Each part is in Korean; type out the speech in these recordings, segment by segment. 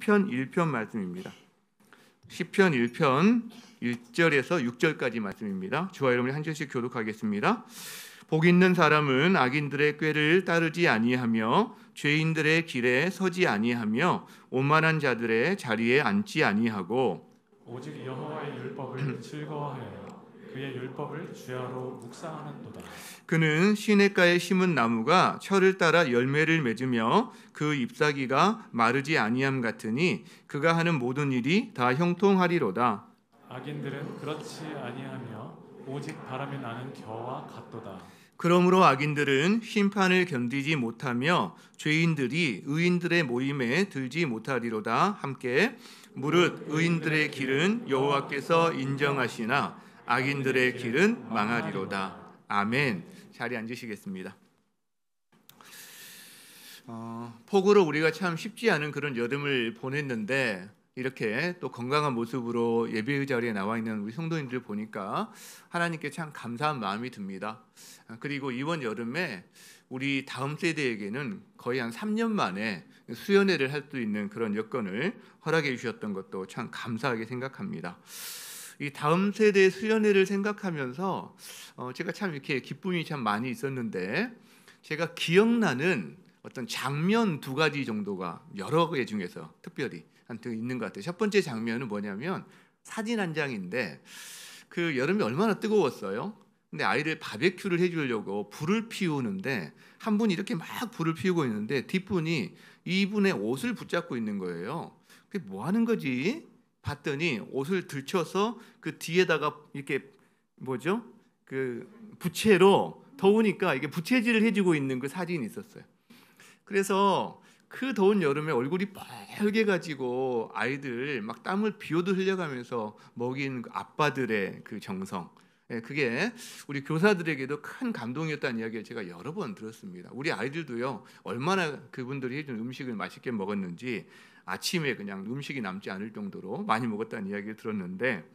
시편 1편 말씀입니다. 시편 1편 1절에서 6절까지 말씀입니다. 저와 여러분이 한 절씩 교독하겠습니다. 복 있는 사람은 악인들의 꾀를 따르지 아니하며 죄인들의 길에 서지 아니하며 오만한 자들의 자리에 앉지 아니하고 오직 여호와의 율법을 즐거워하여 그의 율법을 주야로 묵상하는도다. 그는 시냇가에 심은 나무가 철을 따라 열매를 맺으며 그 잎사귀가 마르지 아니함 같으니 그가 하는 모든 일이 다 형통하리로다. 악인들은 그렇지 아니하며 오직 바람이 나는 겨와 같도다. 그러므로 악인들은 심판을 견디지 못하며 죄인들이 의인들의 모임에 들지 못하리로다. 함께 무릇 의인들의 길은 여호와께서 인정하시나 악인들의 길은 망하리로다. 아멘. 자리에 앉으시겠습니다. 폭우로 우리가 참 쉽지 않은 그런 여름을 보냈는데 이렇게 또 건강한 모습으로 예배의 자리에 나와 있는 우리 성도님들 보니까 하나님께 참 감사한 마음이 듭니다. 그리고 이번 여름에 우리 다음 세대에게는 거의 한 3년 만에 수련회를 할 수 있는 그런 여건을 허락해 주셨던 것도 참 감사하게 생각합니다. 이 다음 세대의 수련회를 생각하면서 제가 참 이렇게 기쁨이 참 많이 있었는데 제가 기억나는 어떤 장면 두 가지 정도가 여러 개 중에서 특별히 있는 것 같아요. 첫 번째 장면은 뭐냐면 사진 한 장인데 그 여름이 얼마나 뜨거웠어요. 근데 아이들 바베큐를 해주려고 불을 피우는데 한 분이 이렇게 막 불을 피우고 있는데 뒷분이 이분의 옷을 붙잡고 있는 거예요. 그게 뭐 하는 거지? 봤더니 옷을 들쳐서 그 뒤에다가 이렇게 그 부채로 더우니까 이게 부채질을 해주고 있는 그 사진이 있었어요. 그래서 그 더운 여름에 얼굴이 빨개 가지고 아이들 막 땀을 비오듯 흘려가면서 먹인 그 아빠들의 그 정성, 그게 우리 교사들에게도 큰 감동이었다는 이야기를 제가 여러 번 들었습니다. 우리 아이들도요, 얼마나 그분들이 해준 음식을 맛있게 먹었는지 아침에 그냥 음식이 남지 않을 정도로 많이 먹었다는 이야기를 들었는데,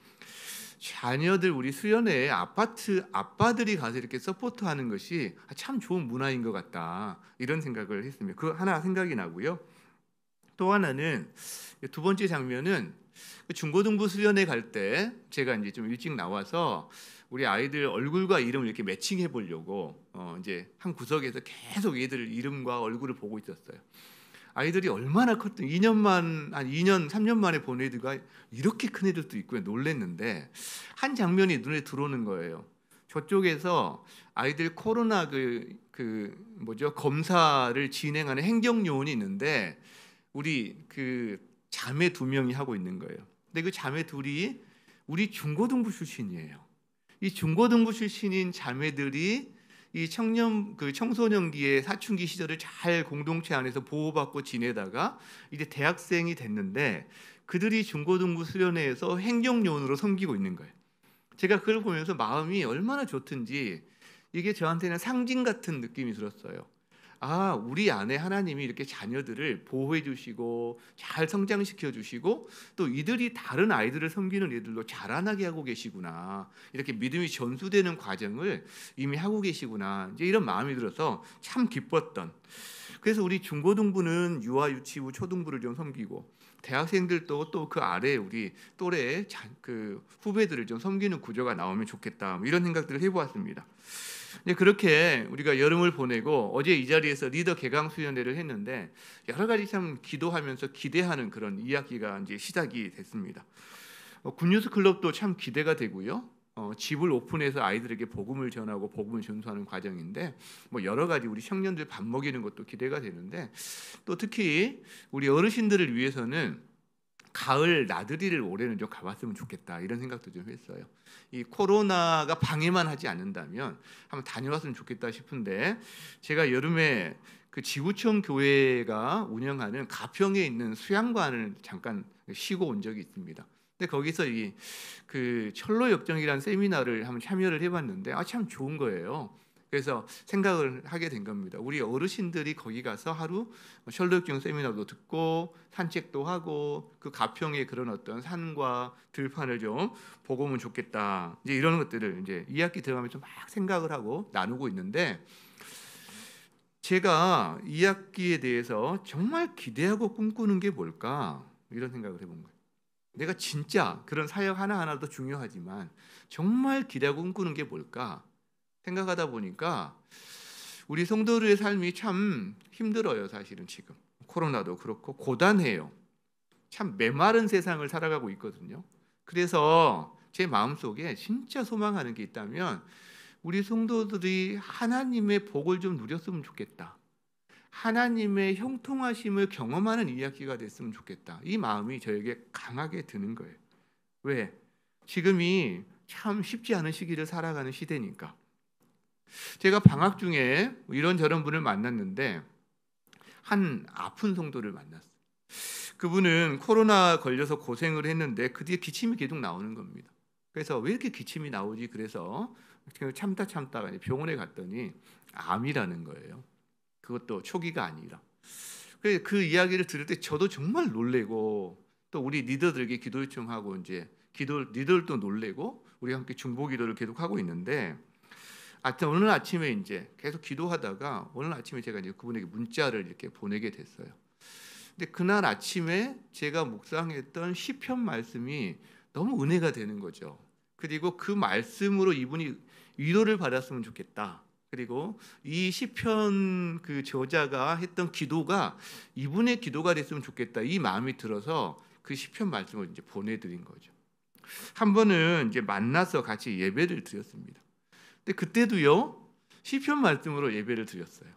자녀들 우리 수련회에 아빠들이 가서 이렇게 서포트하는 것이 참 좋은 문화인 것 같다, 이런 생각을 했습니다. 그 하나 생각이 나고요. 또 하나는 두 번째 장면은 중고등부 수련회 갈 때 제가 이제 좀 일찍 나와서 우리 아이들 얼굴과 이름을 이렇게 매칭해 보려고 이제 한 구석에서 계속 얘들 이름과 얼굴을 보고 있었어요. 아이들이 얼마나 컸든 2년 3년 만에 본 애들과 이렇게 큰 애들도 있고 놀랬는데 한 장면이 눈에 들어오는 거예요. 저쪽에서 아이들 코로나 검사를 진행하는 행정요원이 있는데 우리 그 자매 2명이 하고 있는 거예요. 근데 그 자매 둘이 우리 중고등부 출신이에요. 이 중고등부 출신인 자매들이 이 청소년기의 사춘기 시절을 잘 공동체 안에서 보호받고 지내다가 이제 대학생이 됐는데 그들이 중고등부 수련회에서 행정요원으로 섬기고 있는 거예요. 제가 그걸 보면서 마음이 얼마나 좋든지 이게 저한테는 상징 같은 느낌이 들었어요. 아, 우리 안에 하나님이 이렇게 자녀들을 보호해 주시고 잘 성장시켜 주시고 또 이들이 다른 아이들을 섬기는 애들도 자라나게 하고 계시구나, 이렇게 믿음이 전수되는 과정을 이미 하고 계시구나, 이제 이런 마음이 들어서 참 기뻤던. 그래서 우리 중고등부는 유아, 유치부, 초등부를 좀 섬기고 대학생들도 또 그 아래 우리 또래 그 후배들을 좀 섬기는 구조가 나오면 좋겠다, 이런 생각들을 해보았습니다. 그렇게 우리가 여름을 보내고 어제 이 자리에서 리더 개강 수련회를 했는데 여러 가지 참 기도하면서 기대하는 그런 이야기가 이제 시작이 됐습니다. 굿뉴스 클럽도 참 기대가 되고요. 집을 오픈해서 아이들에게 복음을 전하고 복음을 전수하는 과정인데 여러 가지 우리 청년들 밥 먹이는 것도 기대가 되는데 또 특히 우리 어르신들을 위해서는 가을 나들이를 올해는 좀 가봤으면 좋겠다, 이런 생각도 좀 했어요. 이 코로나가 방해만 하지 않는다면 한번 다녀왔으면 좋겠다 싶은데 제가 여름에 그 지구촌 교회가 운영하는 가평에 있는 수양관을 잠깐 쉬고 온 적이 있습니다. 근데 거기서 그 철로 역정이라는 세미나를 한번 참여를 해봤는데 참 좋은 거예요. 그래서 생각을 하게 된 겁니다. 우리 어르신들이 거기 가서 하루 철로역정 세미나도 듣고 산책도 하고 그 가평의 그런 어떤 산과 들판을 좀 보고 오면 좋겠다, 이제 이런 것들을 이제 2학기 들어가면서 막 생각을 하고 나누고 있는데, 제가 2학기에 대해서 정말 기대하고 꿈꾸는 게 뭘까? 이런 생각을 해본 거예요. 내가 진짜 그런 사역 하나하나도 중요하지만 정말 기대하고 꿈꾸는 게 뭘까 생각하다 보니까 우리 성도들의 삶이 참 힘들어요. 사실은 지금 코로나도 그렇고 고단해요. 참 메마른 세상을 살아가고 있거든요. 그래서 제 마음속에 진짜 소망하는 게 있다면 우리 성도들이 하나님의 복을 좀 누렸으면 좋겠다. 하나님의 형통하심을 경험하는 이야기가 됐으면 좋겠다. 이 마음이 저에게 강하게 드는 거예요. 왜? 지금이 참 쉽지 않은 시기를 살아가는 시대니까. 제가 방학 중에 이런저런 분을 만났는데 한 아픈 성도를 만났어요. 그분은 코로나 걸려서 고생을 했는데 그 뒤에 기침이 계속 나오는 겁니다. 그래서 왜 이렇게 기침이 나오지? 그래서 참다가 병원에 갔더니 암이라는 거예요. 그것도 초기가 아니라. 그 이야기를 들을 때 저도 정말 놀래고 또 우리 리더들에게 기도 요청하고 이제 리더들도 놀래고 우리 함께 중보 기도를 계속 하고 있는데 오늘 아침에 이제 계속 기도하다가 오늘 아침에 제가 이제 그분에게 문자를 이렇게 보내게 됐어요. 근데 그날 아침에 제가 묵상했던 시편 말씀이 너무 은혜가 되는 거죠. 그리고 그 말씀으로 이분이 위로를 받았으면 좋겠다. 그리고 이 시편 그 저자가 했던 기도가 이분의 기도가 됐으면 좋겠다. 이 마음이 들어서 그 시편 말씀을 이제 보내드린 거죠. 한 번은 이제 만나서 같이 예배를 드렸습니다. 근데 그때도요 시편 말씀으로 예배를 드렸어요.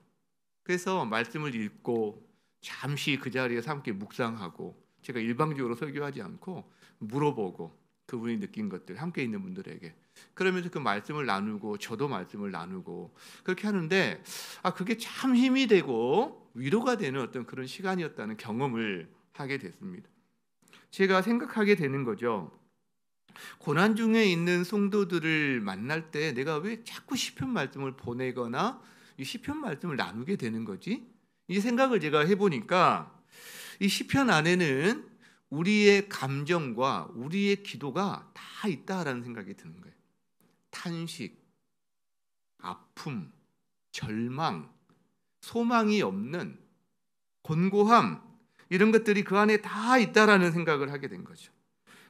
그래서 말씀을 읽고 잠시 그 자리에서 함께 묵상하고 제가 일방적으로 설교하지 않고 물어보고 그분이 느낀 것들 함께 있는 분들에게 그러면서 그 말씀을 나누고 저도 말씀을 나누고 그렇게 하는데 그게 참 힘이 되고 위로가 되는 어떤 그런 시간이었다는 경험을 하게 됐습니다. 제가 생각하게 되는 거죠. 고난 중에 있는 성도들을 만날 때 내가 왜 자꾸 시편 말씀을 보내거나 이 시편 말씀을 나누게 되는 거지? 이 생각을 제가 해보니까 이 시편 안에는 우리의 감정과 우리의 기도가 다 있다라는 생각이 드는 거예요. 탄식, 아픔, 절망, 소망이 없는 곤고함 이런 것들이 그 안에 다 있다라는 생각을 하게 된 거죠.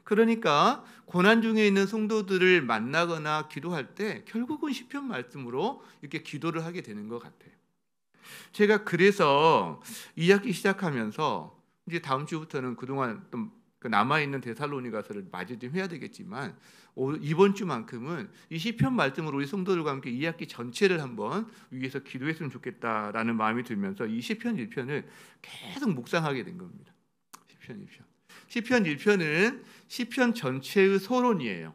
그러니까 고난 중에 있는 성도들을 만나거나 기도할 때 결국은 시편 말씀으로 이렇게 기도를 하게 되는 것 같아요. 제가 그래서 2학기 시작하면서 이제 다음 주부터는 그동안 좀 남아있는 데살로니가서를 마저 좀 해야 되겠지만 이번 주만큼은 이 시편 말씀으로 우리 성도들과 함께 2학기 전체를 한번 위해서 기도했으면 좋겠다라는 마음이 들면서 이 시편 1편을 계속 묵상하게 된 겁니다. 시편 1편은 시편 전체의 서론이에요.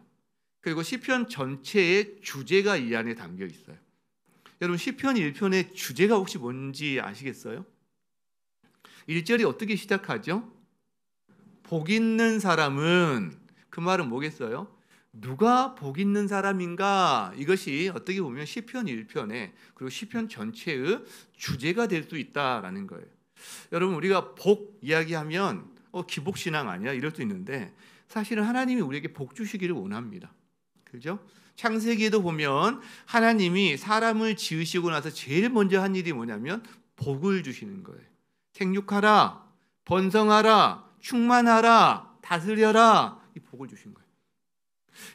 그리고 시편 전체의 주제가 이 안에 담겨 있어요. 여러분 시편 1편의 주제가 혹시 뭔지 아시겠어요? 1절이 어떻게 시작하죠? 복 있는 사람은 그 말은 뭐겠어요? 누가 복 있는 사람인가? 이것이 어떻게 보면 시편 1편에 그리고 시편 전체의 주제가 될 수 있다라는 거예요. 여러분 우리가 복 이야기하면 기복신앙 아니야? 이럴 수 있는데 사실은 하나님이 우리에게 복 주시기를 원합니다. 그죠? 창세기에도 보면 하나님이 사람을 지으시고 나서 제일 먼저 한 일이 뭐냐면 복을 주시는 거예요. 생육하라, 번성하라, 충만하라, 다스려라 이 복을 주신 거예요.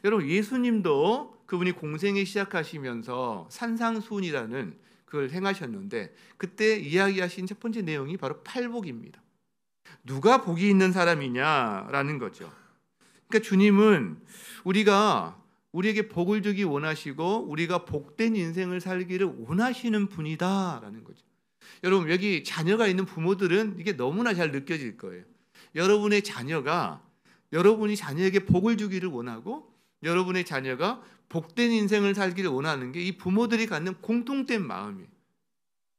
여러분 예수님도 그분이 공생을 시작하시면서 산상수훈이라는 그걸 행하셨는데 그때 이야기하신 첫 번째 내용이 바로 팔복입니다. 누가 복이 있는 사람이냐라는 거죠. 그러니까 주님은 우리에게 복을 주기 원하시고 우리가 복된 인생을 살기를 원하시는 분이다라는 거죠. 여러분 여기 자녀가 있는 부모들은 이게 너무나 잘 느껴질 거예요. 여러분의 자녀가 여러분이 자녀에게 복을 주기를 원하고 여러분의 자녀가 복된 인생을 살기를 원하는 게 이 부모들이 갖는 공통된 마음이에요.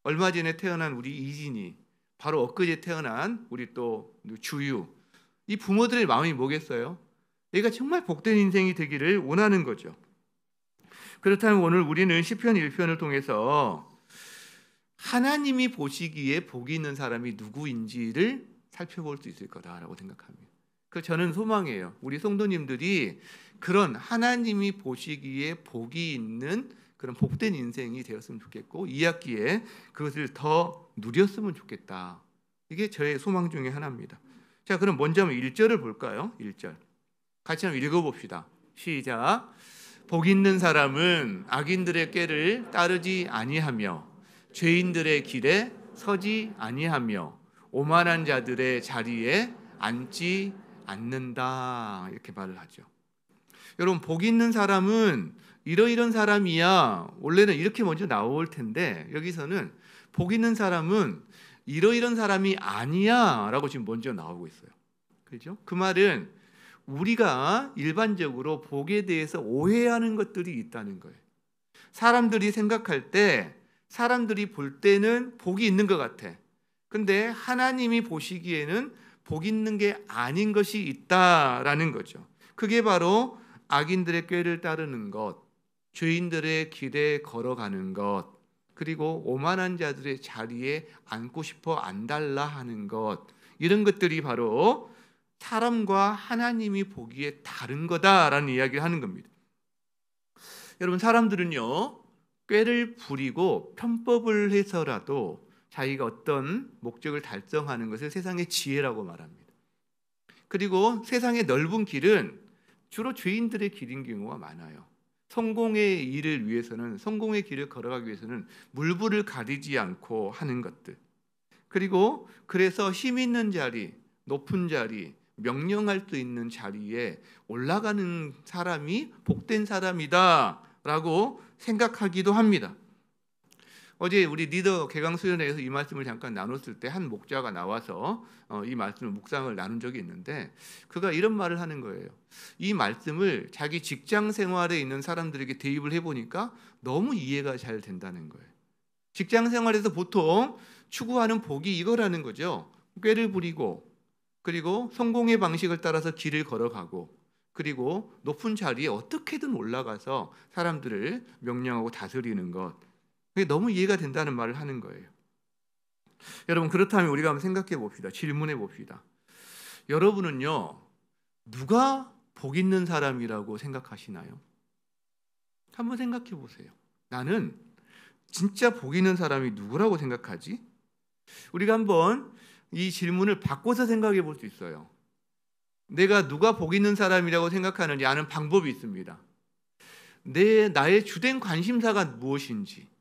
얼마 전에 태어난 우리 이진이 바로 엊그제 태어난 우리 또 주유 이 부모들의 마음이 뭐겠어요? 얘가 정말 복된 인생이 되기를 원하는 거죠. 그렇다면 오늘 우리는 시편 1편을 통해서 하나님이 보시기에 복이 있는 사람이 누구인지를 살펴볼 수 있을 거다라고 생각합니다. 저는 소망이에요. 우리 성도님들이 그런 하나님이 보시기에 복이 있는 그런 복된 인생이 되었으면 좋겠고 2학기에 그것을 더 누렸으면 좋겠다. 이게 저의 소망 중에 하나입니다. 자, 그럼 먼저 한번 1절을 볼까요? 1절. 같이 한번 읽어봅시다. 시작. 복 있는 사람은 악인들의 꾀를 따르지 아니하며 죄인들의 길에 서지 아니하며 오만한 자들의 자리에 앉지 않는다. 이렇게 말을 하죠. 여러분, 복 있는 사람은 이러이런 사람이야. 원래는 이렇게 먼저 나올 텐데 여기서는 복 있는 사람은 이러이런 사람이 아니야 라고 지금 먼저 나오고 있어요. 그렇죠? 그 말은 우리가 일반적으로 복에 대해서 오해하는 것들이 있다는 거예요. 사람들이 생각할 때, 사람들이 볼 때는 복이 있는 것 같아. 근데 하나님이 보시기에는 복 있는 게 아닌 것이 있다라는 거죠. 그게 바로 악인들의 꾀를 따르는 것, 죄인들의 길에 걸어가는 것, 그리고 오만한 자들의 자리에 앉고 싶어 안달라 하는 것, 이런 것들이 바로 사람과 하나님이 보기에 다른 거다라는 이야기를 하는 겁니다. 여러분, 사람들은요, 꾀를 부리고 편법을 해서라도 자기가 어떤 목적을 달성하는 것을 세상의 지혜라고 말합니다. 그리고 세상의 넓은 길은 주로 죄인들의 길인 경우가 많아요. 성공의 일을 위해서는, 성공의 길을 걸어가기 위해서는 물불을 가리지 않고 하는 것들, 그리고 그래서 힘 있는 자리, 높은 자리, 명령할 수 있는 자리에 올라가는 사람이 복된 사람이다 라고 생각하기도 합니다. 어제 우리 리더 개강 수련회에서 이 말씀을 잠깐 나눴을 때 한 목자가 나와서 이 말씀을 묵상을 나눈 적이 있는데, 그가 이런 말을 하는 거예요. 이 말씀을 자기 직장 생활에 있는 사람들에게 대입을 해보니까 너무 이해가 잘 된다는 거예요. 직장 생활에서 보통 추구하는 복이 이거라는 거죠. 꾀를 부리고, 그리고 성공의 방식을 따라서 길을 걸어가고, 그리고 높은 자리에 어떻게든 올라가서 사람들을 명령하고 다스리는 것, 그게 너무 이해가 된다는 말을 하는 거예요. 여러분, 그렇다면 우리가 한번 생각해 봅시다. 질문해 봅시다. 여러분은요, 누가 복 있는 사람이라고 생각하시나요? 한번 생각해 보세요. 나는 진짜 복 있는 사람이 누구라고 생각하지? 우리가 한번 이 질문을 바꿔서 생각해 볼 수 있어요. 내가 누가 복 있는 사람이라고 생각하는지 아는 방법이 있습니다. 나의 주된 관심사가 무엇인지,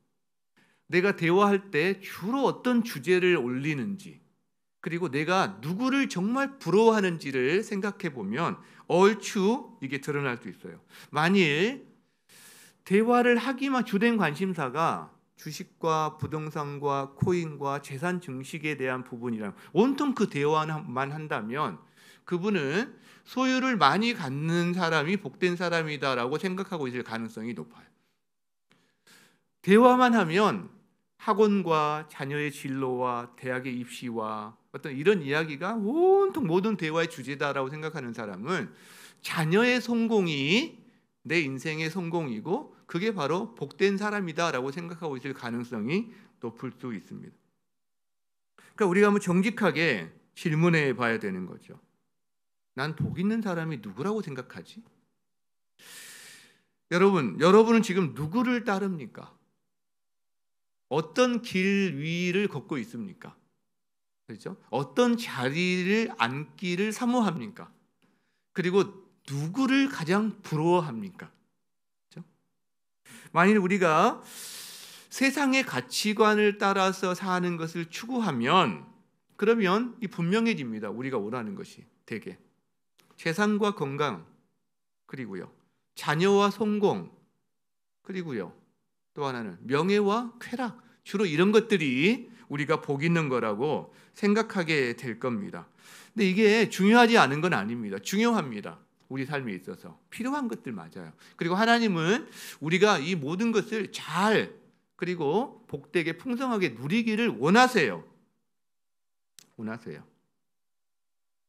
내가 대화할 때 주로 어떤 주제를 올리는지, 그리고 내가 누구를 정말 부러워하는지를 생각해 보면 얼추 이게 드러날 수 있어요. 만일 대화를 하기만 주된 관심사가 주식과 부동산과 코인과 재산 증식에 대한 부분이랑 온통 그 대화만 한다면 그분은 소유를 많이 갖는 사람이 복된 사람이다라고 생각하고 있을 가능성이 높아요. 대화만 하면 학원과 자녀의 진로와 대학의 입시와 어떤 이런 이야기가 온통 모든 대화의 주제다라고 생각하는 사람은 자녀의 성공이 내 인생의 성공이고 그게 바로 복된 사람이다라고 생각하고 있을 가능성이 높을 수 있습니다. 그러니까 우리가 한번 정직하게 질문해 봐야 되는 거죠. 난 복 있는 사람이 누구라고 생각하지? 여러분은 지금 누구를 따릅니까? 어떤 길 위를 걷고 있습니까? 그렇죠? 어떤 자리를 앉기를 사모합니까? 그리고 누구를 가장 부러워합니까? 그렇죠? 만일 우리가 세상의 가치관을 따라서 사는 것을 추구하면 그러면 이 분명해집니다. 우리가 원하는 것이 대개 재산과 건강, 그리고요 자녀와 성공, 그리고요 또 하나는 명예와 쾌락, 주로 이런 것들이 우리가 복 있는 거라고 생각하게 될 겁니다. 근데 이게 중요하지 않은 건 아닙니다. 중요합니다. 우리 삶에 있어서 필요한 것들 맞아요. 그리고 하나님은 우리가 이 모든 것을 잘 그리고 복되게 풍성하게 누리기를 원하세요.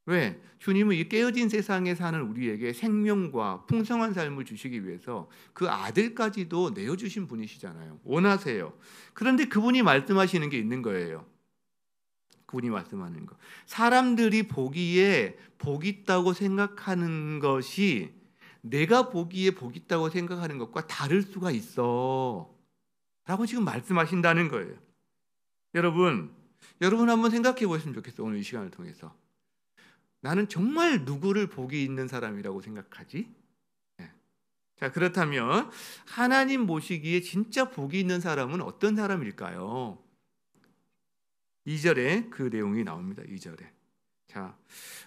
왜? 주님은 이 깨어진 세상에 사는 우리에게 생명과 풍성한 삶을 주시기 위해서 그 아들까지도 내어주신 분이시잖아요. 원하세요. 그런데 그분이 말씀하시는 게 있는 거예요. 그분이 말씀하는 거. 사람들이 보기에 복 있다고 생각하는 것이 내가 보기에 복 있다고 생각하는 것과 다를 수가 있어. 라고 지금 말씀하신다는 거예요. 여러분 한번 생각해 보시면 좋겠어요. 오늘 이 시간을 통해서. 나는 정말 누구를 복이 있는 사람이라고 생각하지? 네. 자, 그렇다면 하나님 보시기에 진짜 복이 있는 사람은 어떤 사람일까요? 2절에 그 내용이 나옵니다. 2절에. 자,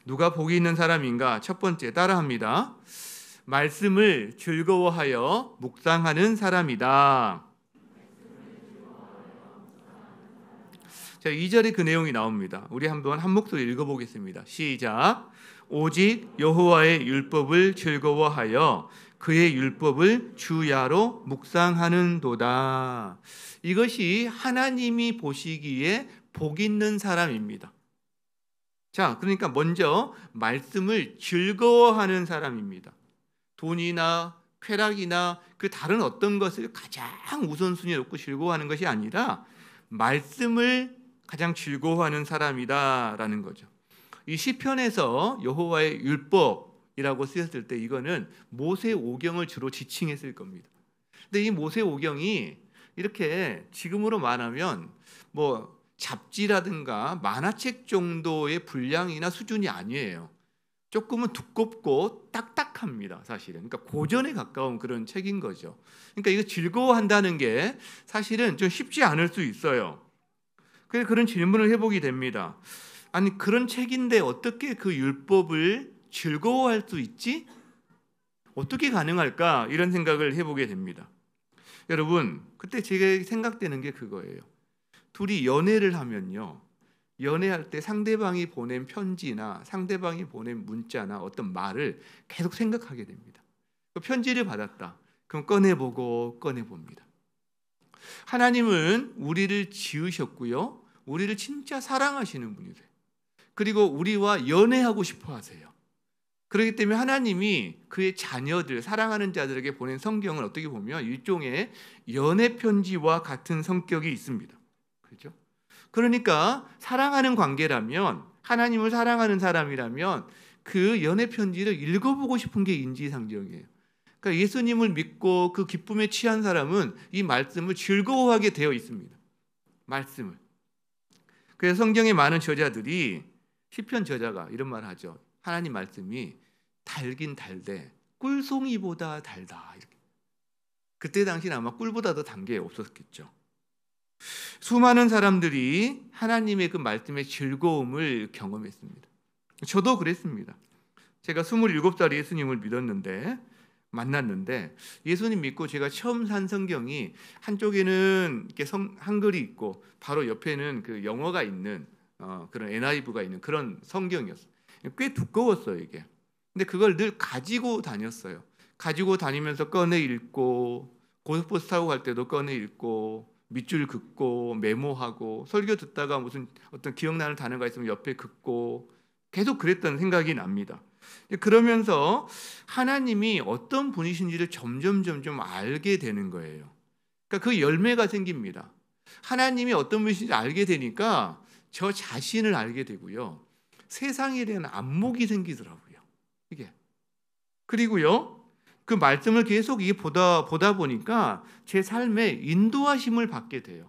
누가 복이 있는 사람인가? 첫 번째 따라합니다. 말씀을 즐거워하여 묵상하는 사람이다. 자, 2절에 그 내용이 나옵니다. 우리 한번 한 목소리 읽어보겠습니다. 시작. 오직 여호와의 율법을 즐거워하여 그의 율법을 주야로 묵상하는도다. 이것이 하나님이 보시기에 복 있는 사람입니다. 자, 그러니까 먼저 말씀을 즐거워하는 사람입니다. 돈이나 쾌락이나 그 다른 어떤 것을 가장 우선순위에 놓고 즐거워하는 것이 아니라 말씀을 가장 즐거워하는 사람이다라는 거죠. 이 시편에서 여호와의 율법이라고 쓰였을 때 이거는 모세오경을 주로 지칭했을 겁니다. 근데 이 모세오경이 이렇게 지금으로 말하면 뭐 잡지라든가 만화책 정도의 분량이나 수준이 아니에요. 조금은 두껍고 딱딱합니다, 사실은. 그러니까 고전에 가까운 그런 책인 거죠. 그러니까 이거 즐거워한다는 게 사실은 좀 쉽지 않을 수 있어요. 그래서 그런 질문을 해보게 됩니다. 아니, 그런 책인데 어떻게 그 율법을 즐거워할 수 있지? 어떻게 가능할까? 이런 생각을 해보게 됩니다. 여러분, 그때 제가 생각되는 게 그거예요. 둘이 연애를 하면요, 연애할 때 상대방이 보낸 편지나 상대방이 보낸 문자나 어떤 말을 계속 생각하게 됩니다. 그 편지를 받았다. 그럼 꺼내보고 꺼내봅니다. 하나님은 우리를 지으셨고요, 우리를 진짜 사랑하시는 분이세요. 그리고 우리와 연애하고 싶어 하세요. 그렇기 때문에 하나님이 그의 자녀들, 사랑하는 자들에게 보낸 성경을 어떻게 보면 일종의 연애 편지와 같은 성격이 있습니다. 그렇죠? 그러니까 사랑하는 관계라면, 하나님을 사랑하는 사람이라면 그 연애 편지를 읽어보고 싶은 게 인지상정이에요. 그러니까 예수님을 믿고 그 기쁨에 취한 사람은 이 말씀을 즐거워하게 되어 있습니다. 말씀을. 그래서 성경의 많은 저자들이, 시편 저자가 이런 말을 하죠. 하나님 말씀이 달긴 달되 꿀송이보다 달다. 이렇게. 그때 당시는 아마 꿀보다 더 단 게 없었겠죠. 수많은 사람들이 하나님의 그 말씀의 즐거움을 경험했습니다. 저도 그랬습니다. 제가 27살에 예수님을 믿었는데, 만났는데, 예수님 믿고 제가 처음 산 성경이 한쪽에는 이렇게 한글이 있고 바로 옆에는 그 영어가 있는 그런 NIV가 있는 그런 성경이었어요. 꽤 두꺼웠어요, 이게. 근데 그걸 늘 가지고 다녔어요. 가지고 다니면서 꺼내 읽고, 고속버스 타고 갈 때도 꺼내 읽고, 밑줄 긋고 메모하고, 설교 듣다가 무슨 어떤 기억나는 단어가 있으면 옆에 긋고, 계속 그랬던 생각이 납니다. 그러면서 하나님이 어떤 분이신지를 점점 알게 되는 거예요. 그러니까 그 열매가 생깁니다. 하나님이 어떤 분이신지 알게 되니까 저 자신을 알게 되고요, 세상에 대한 안목이 생기더라고요, 이게. 그리고요, 그 말씀을 계속 보다 보니까 제 삶에 인도하심을 받게 돼요.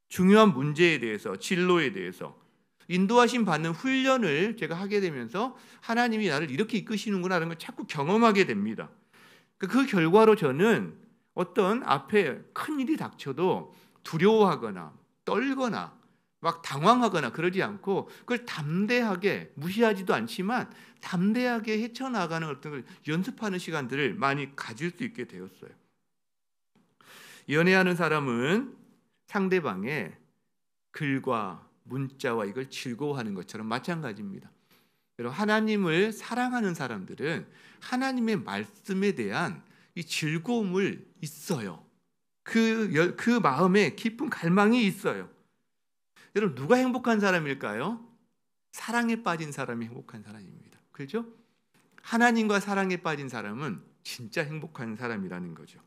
중요한 문제에 대해서, 진로에 대해서 인도하심 받는 훈련을 제가 하게 되면서 하나님이 나를 이렇게 이끄시는구나라는 걸 자꾸 경험하게 됩니다. 그 결과로 저는 어떤 앞에 큰 일이 닥쳐도 두려워하거나 떨거나 막 당황하거나 그러지 않고, 그걸 담대하게, 무시하지도 않지만 담대하게 헤쳐나가는 어떤 걸 연습하는 시간들을 많이 가질 수 있게 되었어요. 연애하는 사람은 상대방의 글과 문자와 이걸 즐거워하는 것처럼 마찬가지입니다. 여러분, 하나님을 사랑하는 사람들은 하나님의 말씀에 대한 이 즐거움을 있어요. 그 마음에 깊은 갈망이 있어요. 여러분, 누가 행복한 사람일까요? 사랑에 빠진 사람이 행복한 사람입니다. 그렇죠? 하나님과 사랑에 빠진 사람은 진짜 행복한 사람이라는 거죠.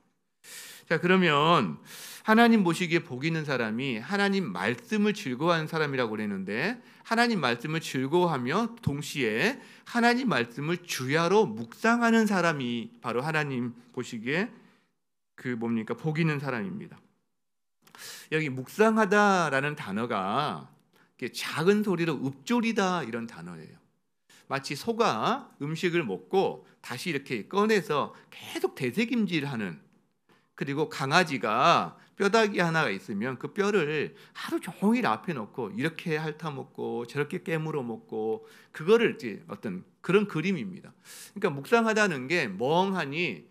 자, 그러면 하나님 보시기에 복 있는 사람이 하나님 말씀을 즐거워하는 사람이라고 그랬는데, 하나님 말씀을 즐거워하며 동시에 하나님 말씀을 주야로 묵상하는 사람이 바로 하나님 보시기에 복 있는 사람입니다. 여기 묵상하다라는 단어가 작은 소리로 읊조리다 이런 단어예요. 마치 소가 음식을 먹고 다시 이렇게 꺼내서 계속 되새김질하는, 그리고 강아지가 뼈다귀 하나가 있으면 그 뼈를 하루 종일 앞에 놓고 이렇게 핥아 먹고 저렇게 깨물어 먹고, 그거를 이제 어떤 그런 그림입니다. 그러니까 묵상하다는 게 멍하니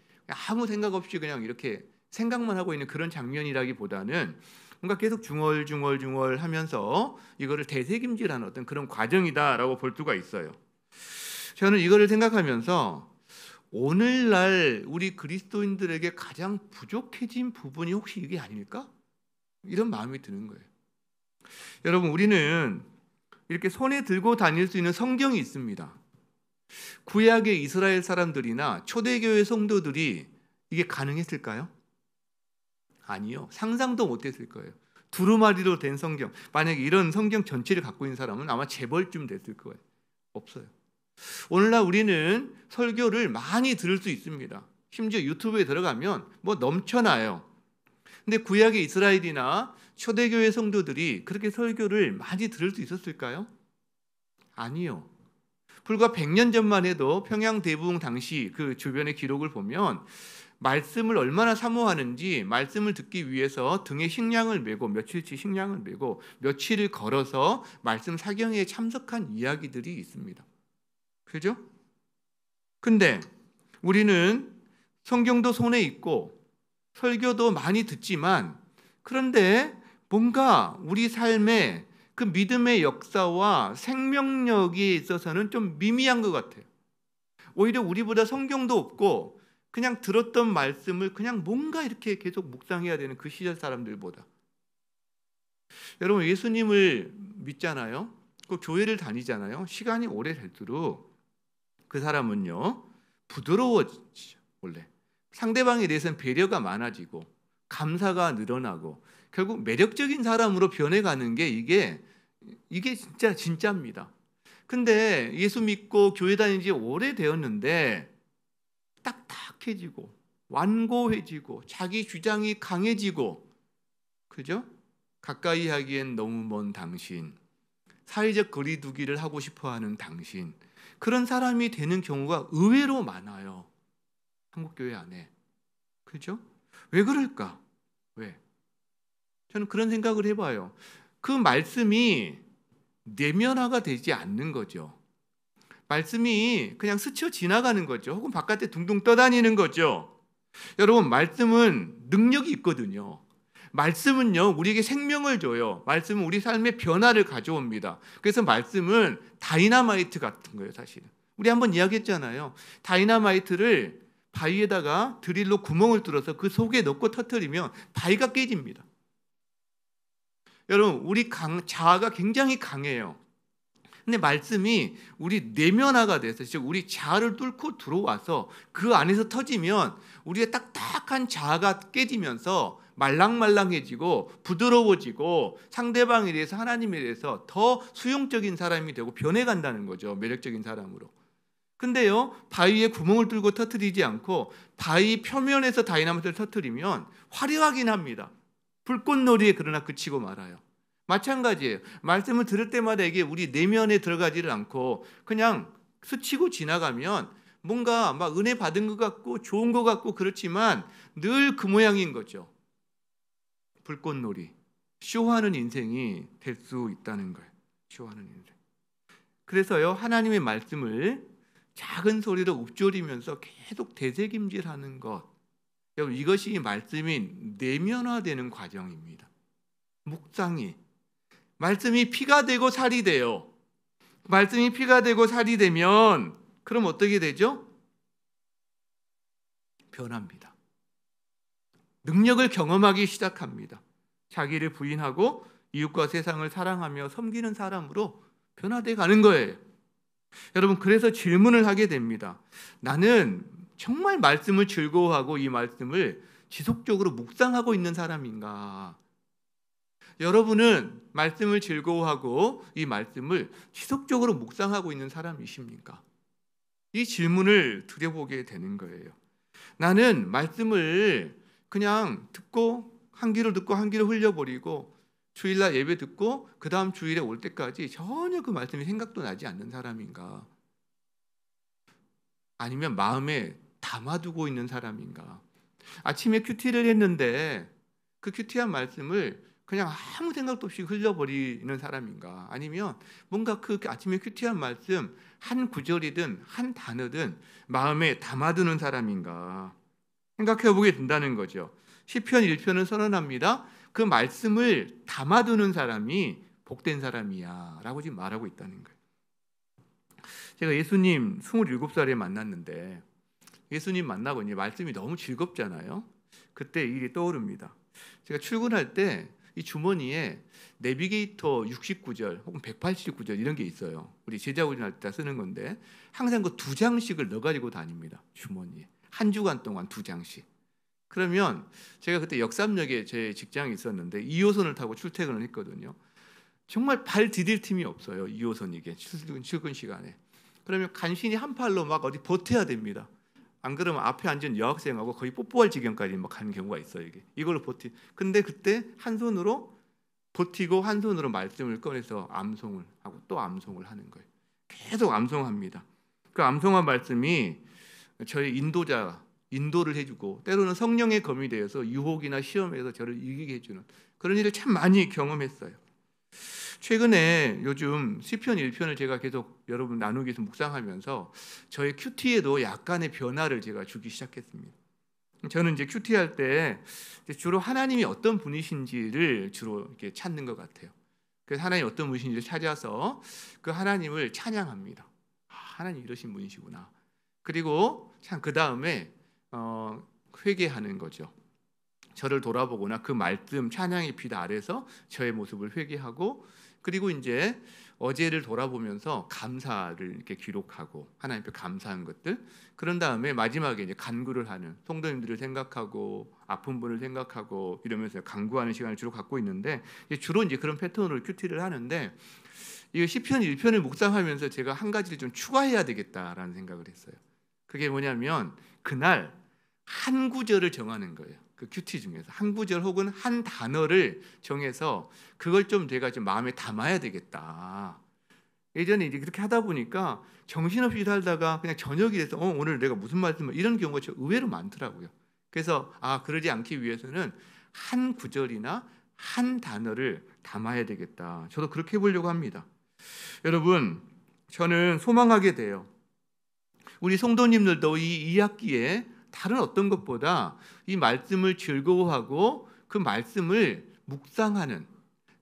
아무 생각 없이 그냥 이렇게 생각만 하고 있는 그런 장면이라기보다는 뭔가 계속 중얼중얼 하면서 이거를 되새김질하는 어떤 그런 과정이다라고 볼 수가 있어요. 저는 이거를 생각하면서 오늘날 우리 그리스도인들에게 가장 부족해진 부분이 혹시 이게 아닐까? 이런 마음이 드는 거예요. 여러분, 우리는 이렇게 손에 들고 다닐 수 있는 성경이 있습니다. 구약의 이스라엘 사람들이나 초대교회 성도들이 이게 가능했을까요? 아니요. 상상도 못했을 거예요. 두루마리로 된 성경, 만약에 이런 성경 전체를 갖고 있는 사람은 아마 재벌쯤 됐을 거예요. 없어요. 오늘날 우리는 설교를 많이 들을 수 있습니다. 심지어 유튜브에 들어가면 뭐 넘쳐나요. 근데 구약의 이스라엘이나 초대교회 성도들이 그렇게 설교를 많이 들을 수 있었을까요? 아니요. 불과 100년 전만 해도 평양 대부흥 당시 그 주변의 기록을 보면 말씀을 얼마나 사모하는지 말씀을 듣기 위해서 등에 식량을 메고 며칠치 식량을 메고 며칠을 걸어서 말씀 사경회에 참석한 이야기들이 있습니다. 그죠? 근데 우리는 성경도 손에 있고 설교도 많이 듣지만, 그런데 뭔가 우리 삶에 그 믿음의 역사와 생명력에 있어서는 좀 미미한 것 같아요. 오히려 우리보다 성경도 없고 그냥 들었던 말씀을 그냥 뭔가 이렇게 계속 묵상해야 되는 그 시절 사람들보다. 여러분, 예수님을 믿잖아요. 그 교회를 다니잖아요. 시간이 오래 될수록 그 사람은요 부드러워지죠. 원래 상대방에 대해서는 배려가 많아지고 감사가 늘어나고 결국 매력적인 사람으로 변해가는 게 이게 진짜입니다. 근데 예수 믿고 교회 다닌 지 오래되었는데 딱딱해지고 완고해지고 자기 주장이 강해지고, 그죠? 가까이 하기엔 너무 먼 당신, 사회적 거리두기를 하고 싶어하는 당신, 그런 사람이 되는 경우가 의외로 많아요. 한국교회 안에. 그죠? 왜 그럴까? 왜? 저는 그런 생각을 해봐요. 그 말씀이 내면화가 되지 않는 거죠. 말씀이 그냥 스쳐 지나가는 거죠. 혹은 바깥에 둥둥 떠다니는 거죠. 여러분, 말씀은 능력이 있거든요. 말씀은요 우리에게 생명을 줘요. 말씀은 우리 삶의 변화를 가져옵니다. 그래서 말씀은 다이너마이트 같은 거예요. 사실은 우리 한번 이야기했잖아요. 다이너마이트를 바위에다가 드릴로 구멍을 뚫어서 그 속에 넣고 터뜨리면 바위가 깨집니다. 여러분, 우리 자아가 굉장히 강해요. 근데 말씀이 우리 내면화가 돼서, 즉 우리 자아를 뚫고 들어와서 그 안에서 터지면 우리의 딱딱한 자아가 깨지면서 말랑말랑해지고 부드러워지고 상대방에 대해서, 하나님에 대해서 더 수용적인 사람이 되고 변해간다는 거죠. 매력적인 사람으로. 근데요 바위에 구멍을 뚫고 터뜨리지 않고 바위 표면에서 다이나마이트를 터뜨리면 화려하긴 합니다. 불꽃놀이에 그러나 그치고 말아요. 마찬가지예요. 말씀을 들을 때마다 이게 우리 내면에 들어가지를 않고 그냥 스치고 지나가면 뭔가 막 은혜 받은 것 같고 좋은 것 같고 그렇지만 늘 그 모양인 거죠. 불꽃놀이, 쇼하는 인생이 될 수 있다는 거예요. 쇼하는 인생. 그래서요 하나님의 말씀을 작은 소리로 읊조리면서 계속 되새김질하는 것, 여러분 이것이 말씀이 내면화되는 과정입니다. 묵상이, 말씀이 피가 되고 살이 돼요. 말씀이 피가 되고 살이 되면 그럼 어떻게 되죠? 변합니다. 능력을 경험하기 시작합니다. 자기를 부인하고 이웃과 세상을 사랑하며 섬기는 사람으로 변화되어 가는 거예요. 여러분, 그래서 질문을 하게 됩니다. 나는 정말 말씀을 즐거워하고 이 말씀을 지속적으로 묵상하고 있는 사람인가? 여러분은 말씀을 즐거워하고 이 말씀을 지속적으로 묵상하고 있는 사람이십니까? 이 질문을 드려보게 되는 거예요. 나는 말씀을 그냥 듣고 한 귀로 듣고 한 귀로 흘려버리고 주일날 예배 듣고 그 다음 주일에 올 때까지 전혀 그 말씀이 생각도 나지 않는 사람인가? 아니면 마음에 담아두고 있는 사람인가? 아침에 큐티를 했는데 그 큐티한 말씀을 그냥 아무 생각도 없이 흘려버리는 사람인가? 아니면 뭔가 그 아침에 큐티한 말씀 한 구절이든 한 단어든 마음에 담아두는 사람인가? 생각해 보게 된다는 거죠. 시편 1편은 선언합니다. 그 말씀을 담아두는 사람이 복된 사람이야 라고 지금 말하고 있다는 거예요. 제가 예수님 27살에 만났는데 예수님 만나고 이제 말씀이 너무 즐겁잖아요. 그때 일이 떠오릅니다. 제가 출근할 때 이 주머니에 내비게이터 69절 혹은 189절 이런 게 있어요. 우리 제자 훈련할 때 쓰는 건데 항상 그 2장씩을 넣어가지고 다닙니다. 주머니에. 한 주간 동안 2장씩. 그러면 제가 그때 역삼역에 제 직장이 있었는데 2호선을 타고 출퇴근을 했거든요. 정말 발 디딜 틈이 없어요. 2호선 이게 출근 시간에. 그러면 간신히 한 팔로 막 어디 버텨야 됩니다. 안 그러면 앞에 앉은 여학생하고 거의 뽀뽀할 지경까지 막 가는 경우가 있어요. 이걸로 근데 그때 한 손으로 버티고 한 손으로 말씀을 꺼내서 암송을 하고 또 암송을 하는 거예요. 계속 암송합니다. 그 암송한 말씀이 저의 인도를 해주고 때로는 성령의 검이 되어서 유혹이나 시험에서 저를 이기게 해주는 그런 일을 참 많이 경험했어요. 최근에 요즘 시편 1편을 제가 계속 여러분 나누기 위해서 묵상하면서 저의 큐티에도 약간의 변화를 제가 주기 시작했습니다. 저는 이제 큐티할 때 주로 하나님이 어떤 분이신지를 주로 이렇게 찾는 것 같아요. 그래서 하나님이 어떤 분이신지를 찾아서 그 하나님을 찬양합니다. 하나님 이러신 분이시구나. 그리고 참 그 다음에 회개하는 거죠. 저를 돌아보거나 그 말씀 찬양의 빛 아래서 저의 모습을 회개하고 그리고 이제 어제를 돌아보면서 감사를 이렇게 기록하고 하나님께 감사한 것들 그런 다음에 마지막에 이제 간구를 하는 성도님들을 생각하고 아픈 분을 생각하고 이러면서 간구하는 시간을 주로 갖고 있는데 주로 이제 그런 패턴으로 큐티를 하는데 이 시편 1편을 묵상하면서 제가 한 가지를 좀 추가해야 되겠다라는 생각을 했어요. 그게 뭐냐면 그날 한 구절을 정하는 거예요. 그 큐티 중에서 한 구절 혹은 한 단어를 정해서 그걸 좀 제가 좀 마음에 담아야 되겠다. 예전에 이제 그렇게 하다 보니까 정신없이 살다가 그냥 저녁이 돼서 오늘 내가 무슨 말씀을 이런 경우가 의외로 많더라고요. 그래서 그러지 않기 위해서는 한 구절이나 한 단어를 담아야 되겠다. 저도 그렇게 해보려고 합니다. 여러분, 저는 소망하게 돼요. 우리 성도님들도 이 2학기에 다른 어떤 것보다 이 말씀을 즐거워하고 그 말씀을 묵상하는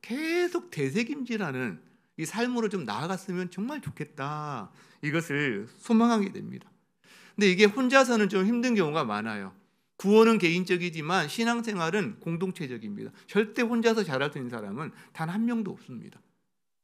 계속 되새김질하는 이 삶으로 좀 나아갔으면 정말 좋겠다. 이것을 소망하게 됩니다. 근데 이게 혼자서는 좀 힘든 경우가 많아요. 구원은 개인적이지만 신앙생활은 공동체적입니다. 절대 혼자서 잘할 수 있는 사람은 단 한 명도 없습니다.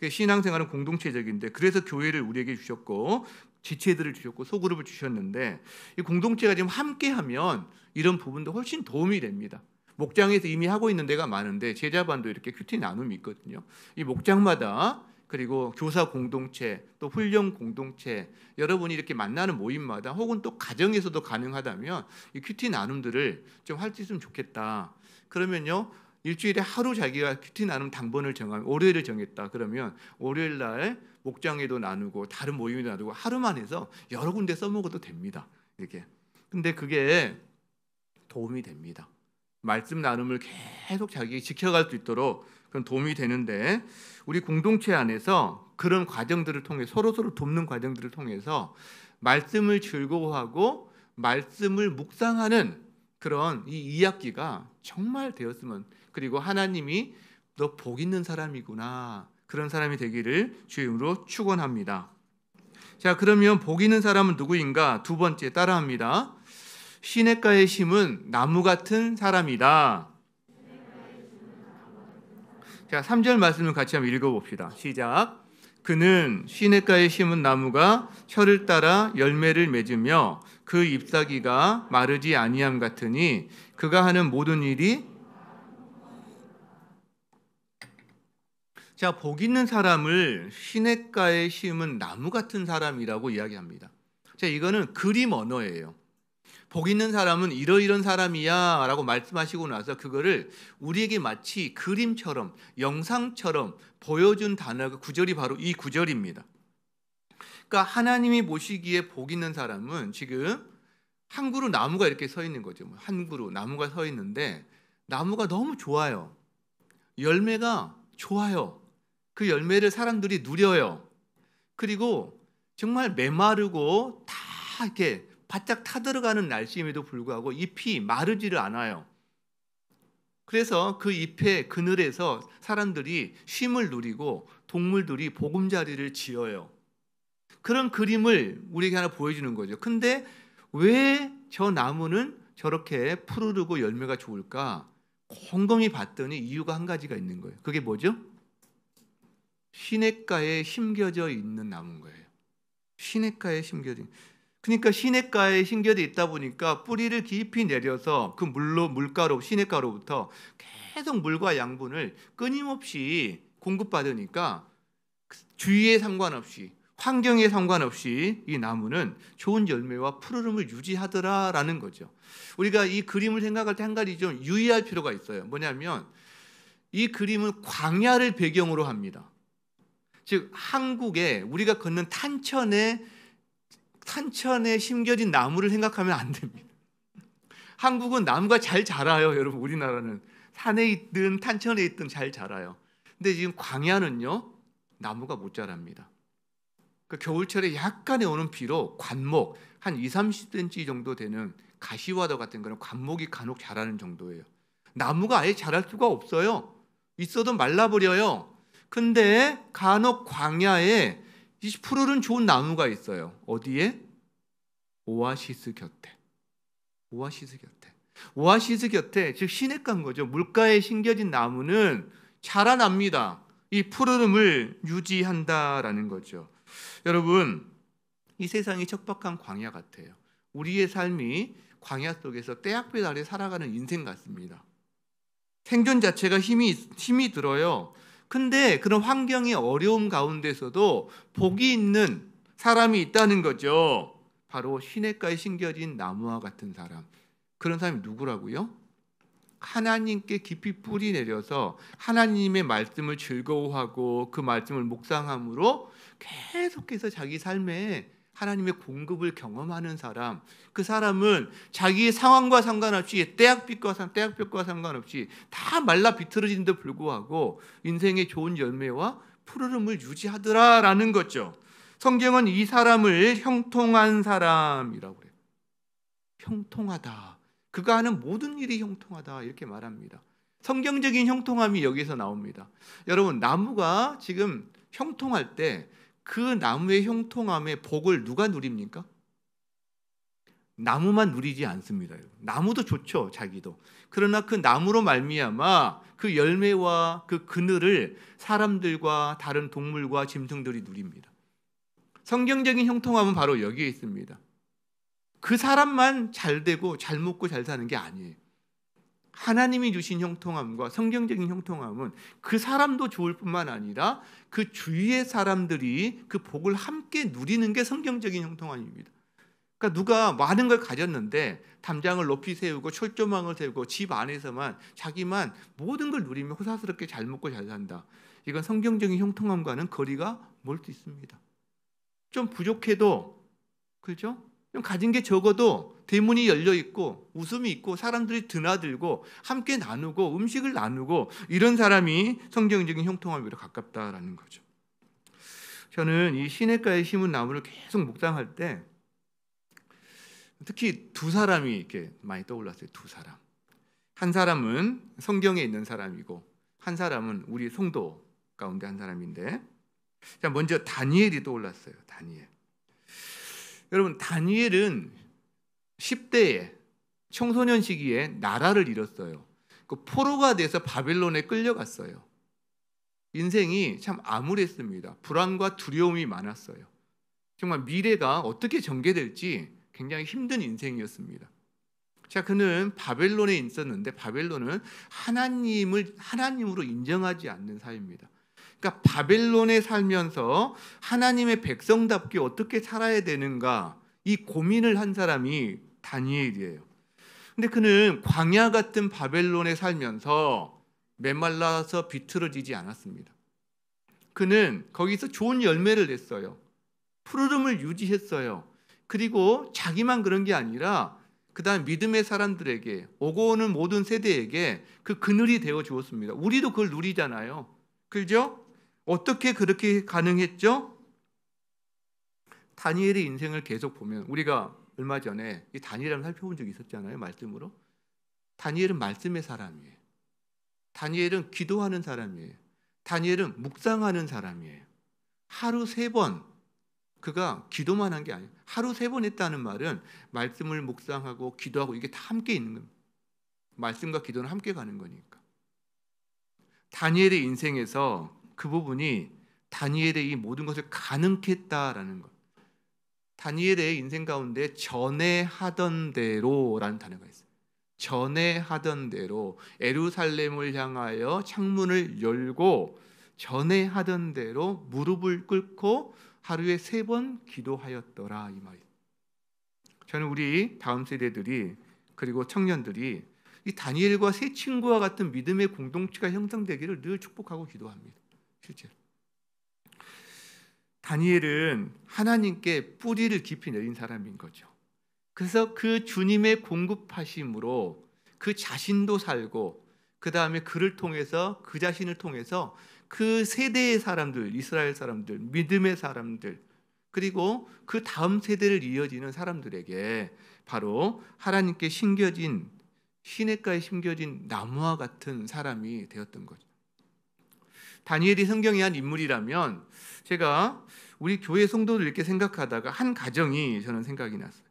신앙생활은 공동체적인데 그래서 교회를 우리에게 주셨고 지체들을 주셨고 소그룹을 주셨는데 이 공동체가 지금 함께하면 이런 부분도 훨씬 도움이 됩니다. 목장에서 이미 하고 있는 데가 많은데 제자반도 이렇게 큐티 나눔이 있거든요. 이 목장마다 그리고 교사 공동체 또 훈련 공동체 여러분이 이렇게 만나는 모임마다 혹은 또 가정에서도 가능하다면 이 큐티 나눔들을 좀 할 수 있으면 좋겠다. 그러면요. 일주일에 하루 자기가 큐티 나눔 당번을 정하면 월요일을 정했다. 그러면 월요일 날 목장에도 나누고 다른 모임에도 나누고 하루만 해서 여러 군데 써먹어도 됩니다. 이렇게. 근데 그게 도움이 됩니다. 말씀 나눔을 계속 자기가 지켜갈 수 있도록 그런 도움이 되는데 우리 공동체 안에서 그런 과정들을 통해 서로 돕는 과정들을 통해서 말씀을 즐거워하고 말씀을 묵상하는 그런 이 2학기가 정말 되었으면 그리고 하나님이 너 복 있는 사람이구나 그런 사람이 되기를 주의 이름으로 축원합니다. 자, 그러면 복 있는 사람은 누구인가? 두 번째 따라합니다. 시냇가에 심은 나무 같은 사람이다. 자, 3절 말씀을 같이 한번 읽어봅시다. 시작. 그는 시냇가에 심은 나무가 철을 따라 열매를 맺으며 그 잎사귀가 마르지 아니함 같으니 그가 하는 모든 일이 자, 복 있는 사람을 시냇가에 심은 나무 같은 사람이라고 이야기합니다. 자, 이거는 그림 언어예요. 복 있는 사람은 이러이런 사람이야 라고 말씀하시고 나서 그거를 우리에게 마치 그림처럼 영상처럼 보여준 단어가 구절이 바로 이 구절입니다. 그러니까 하나님이 보시기에 복 있는 사람은 지금 한 그루 나무가 이렇게 서 있는 거죠. 한 그루 나무가 서 있는데 나무가 너무 좋아요. 열매가 좋아요. 그 열매를 사람들이 누려요. 그리고 정말 메마르고 다 이렇게 바짝 타들어가는 날씨임에도 불구하고 잎이 마르지를 않아요. 그래서 그 잎의 그늘에서 사람들이 쉼을 누리고 동물들이 보금자리를 지어요. 그런 그림을 우리에게 하나 보여주는 거죠. 근데 왜 저 나무는 저렇게 푸르르고 열매가 좋을까? 곰곰이 봤더니 이유가 한 가지가 있는 거예요. 그게 뭐죠? 시냇가에 심겨져 있는 나무인 거예요. 시냇가에 심겨져. 그러니까 시냇가에 심겨져 있다 보니까 뿌리를 깊이 내려서 그 물가로 시냇가로부터 계속 물과 양분을 끊임없이 공급받으니까 주위에 상관없이 환경에 상관없이 이 나무는 좋은 열매와 푸르름을 유지하더라라는 거죠. 우리가 이 그림을 생각할 때 한 가지 좀 유의할 필요가 있어요. 뭐냐면 이 그림은 광야를 배경으로 합니다. 즉 한국에 우리가 걷는 탄천에 심겨진 나무를 생각하면 안 됩니다. 한국은 나무가 잘 자라요, 여러분. 우리나라는 산에 있든 탄천에 있든 잘 자라요. 근데 지금 광야는요, 나무가 못 자랍니다. 그 겨울철에 약간의 오는 비로 관목 한 20-30cm 정도 되는 가시화도 같은 그런 관목이 간혹 자라는 정도예요. 나무가 아예 자랄 수가 없어요. 있어도 말라버려요. 근데 간혹 광야에 푸르른 좋은 나무가 있어요. 어디에? 오아시스 곁에. 오아시스 곁에, 즉 시냇가인 거죠. 물가에 심겨진 나무는 자라납니다. 이 푸르름을 유지한다라는 거죠. 여러분, 이 세상이 척박한 광야 같아요. 우리의 삶이 광야 속에서 떼약볕 아래 살아가는 인생 같습니다. 생존 자체가 힘이 들어요. 근데 그런 환경의 어려움 가운데서도 복이 있는 사람이 있다는 거죠. 바로 시냇가에 심겨진 나무와 같은 사람. 그런 사람이 누구라고요? 하나님께 깊이 뿌리 내려서 하나님의 말씀을 즐거워하고 그 말씀을 묵상함으로 계속해서 자기 삶에 하나님의 공급을 경험하는 사람. 그 사람은 자기의 상황과 상관없이 떼약볕과 상관없이 다 말라 비틀어진데 불구하고 인생의 좋은 열매와 푸르름을 유지하더라라는 거죠. 성경은 이 사람을 형통한 사람이라고 그래요. 형통하다. 그가 하는 모든 일이 형통하다 이렇게 말합니다. 성경적인 형통함이 여기서 나옵니다. 여러분, 나무가 지금 형통할 때 그 나무의 형통함의 복을 누가 누립니까? 나무만 누리지 않습니다. 나무도 좋죠, 자기도. 그러나 그 나무로 말미암아 그 열매와 그 그늘을 사람들과 다른 동물과 짐승들이 누립니다. 성경적인 형통함은 바로 여기에 있습니다. 그 사람만 잘 되고 잘 먹고 잘 사는 게 아니에요. 하나님이 주신 형통함과 성경적인 형통함은 그 사람도 좋을 뿐만 아니라 그 주위의 사람들이 그 복을 함께 누리는 게 성경적인 형통함입니다. 그러니까 누가 많은 걸 가졌는데 담장을 높이 세우고 철조망을 세우고 집 안에서만 자기만 모든 걸 누리며 호사스럽게 잘 먹고 잘 산다. 이건 성경적인 형통함과는 거리가 멀 수 있습니다. 좀 부족해도, 그렇죠? 좀 가진 게 적어도 대문이 열려 있고 웃음이 있고 사람들이 드나들고 함께 나누고 음식을 나누고 이런 사람이 성경적인 형통함으로 가깝다라는 거죠. 저는 이 시냇가에 심은 나무를 계속 묵상할 때 특히 두 사람이 이렇게 많이 떠올랐어요. 두 사람. 한 사람은 성경에 있는 사람이고 한 사람은 우리 성도 가운데 한 사람인데, 자, 먼저 다니엘이 떠올랐어요. 다니엘. 여러분, 다니엘은 10대에 청소년 시기에 나라를 잃었어요. 그 포로가 돼서 바벨론에 끌려갔어요. 인생이 참 암울했습니다. 불안과 두려움이 많았어요. 정말 미래가 어떻게 전개될지 굉장히 힘든 인생이었습니다. 자, 그는 바벨론에 있었는데 바벨론은 하나님으로 인정하지 않는 사회입니다. 그러니까 바벨론에 살면서 하나님의 백성답게 어떻게 살아야 되는가, 이 고민을 한 사람이 다니엘이에요. 근데 그는 광야 같은 바벨론에 살면서 메말라서 비틀어지지 않았습니다. 그는 거기서 좋은 열매를 냈어요. 푸르름을 유지했어요. 그리고 자기만 그런 게 아니라 그다음 믿음의 사람들에게 오고 오는 모든 세대에게 그 그늘이 되어 주었습니다. 우리도 그걸 누리잖아요. 그죠? 어떻게 그렇게 가능했죠? 다니엘의 인생을 계속 보면 우리가 얼마 전에 이 다니엘을 살펴본 적이 있었잖아요. 말씀으로. 다니엘은 말씀의 사람이에요. 다니엘은 기도하는 사람이에요. 다니엘은 묵상하는 사람이에요. 하루 3번 그가 기도만 한 게 아니에요. 하루 3번 했다는 말은 말씀을 묵상하고 기도하고 이게 다 함께 있는 겁니다. 말씀과 기도는 함께 가는 거니까. 다니엘의 인생에서 그 부분이 다니엘의 이 모든 것을 가능케 했다라는 것. 다니엘의 인생 가운데 전에 하던 대로라는 단어가 있어요. 전에 하던 대로 예루살렘을 향하여 창문을 열고 전에 하던 대로 무릎을 꿇고 하루에 3번 기도하였더라 이 말이에요. 저는 우리 다음 세대들이 그리고 청년들이 이 다니엘과 세 친구와 같은 믿음의 공동체가 형성되기를 늘 축복하고 기도합니다. 실제로 다니엘은 하나님께 뿌리를 깊이 내린 사람인 거죠. 그래서 그 주님의 공급하심으로 그 자신도 살고 그 다음에 그를 통해서 그 자신을 통해서 그 세대의 사람들, 이스라엘 사람들, 믿음의 사람들 그리고 그 다음 세대를 이어지는 사람들에게 바로 하나님께 심겨진 시냇가에 심겨진 나무와 같은 사람이 되었던 거죠. 다니엘이 성경의 한 인물이라면 제가 우리 교회 성도들 이렇게 생각하다가 한 가정이 저는 생각이 났어요.